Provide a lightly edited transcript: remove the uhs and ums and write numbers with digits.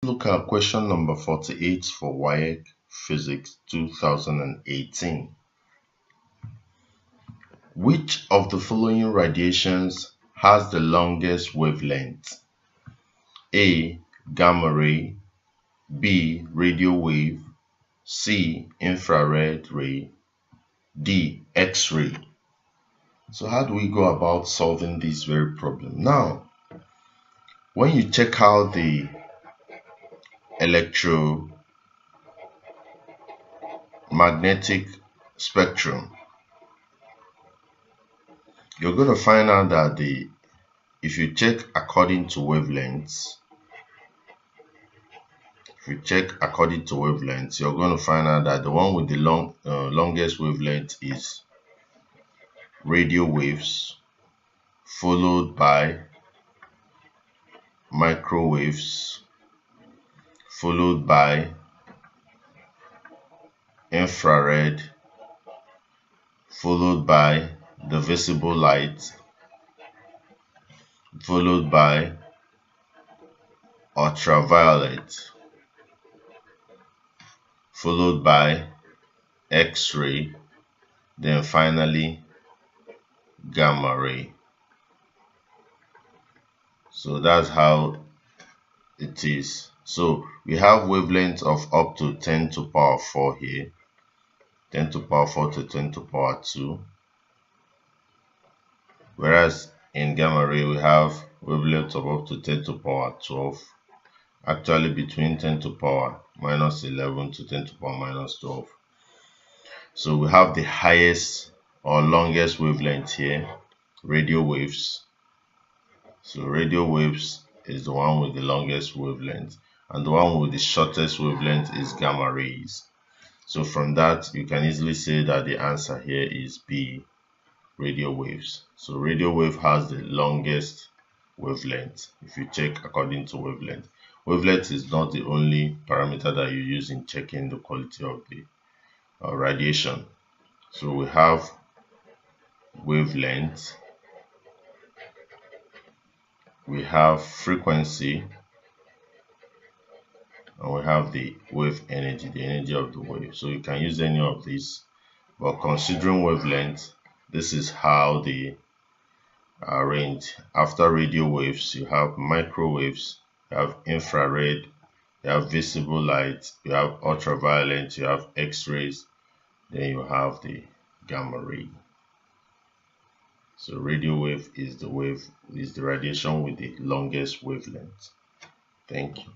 Look at question number 48 for WAEC Physics 2018. Which of the following radiations has the longest wavelength? A. Gamma ray, B. Radio wave, C. Infrared ray, D. X-ray. So how do we go about solving this very problem? Now, when you check out the electromagnetic spectrum, you're going to find out that if you check according to wavelengths, you're going to find out that the one with the longest wavelength is radio waves, followed by microwaves, followed by infrared, followed by the visible light, followed by ultraviolet, followed by X-ray, then finally gamma ray. So that's how it is. So we have wavelengths of up to 10 to the power 4 here, 10 to the power 4 to 10 to the power 2. Whereas in gamma ray we have wavelengths of up to 10 to the power 12, actually between 10 to the power minus 11 to 10 to the power minus 12. So we have the highest or longest wavelength here, radio waves. So radio waves is the one with the longest wavelength, and the one with the shortest wavelength is gamma rays. So from that you can easily say that the answer here is B, radio waves. So radio wave has the longest wavelength if you check according to wavelength. Wavelength is not the only parameter that you use in checking the quality of the radiation. So we have wavelength, we have frequency, and we have the wave energy, the energy of the wave. So you can use any of these, but considering wavelength, this is how they are arranged. After radio waves, you have microwaves, you have infrared, you have visible light, you have ultraviolet, you have X-rays, then you have the gamma ray. So radio wave is the radiation with the longest wavelength. Thank you.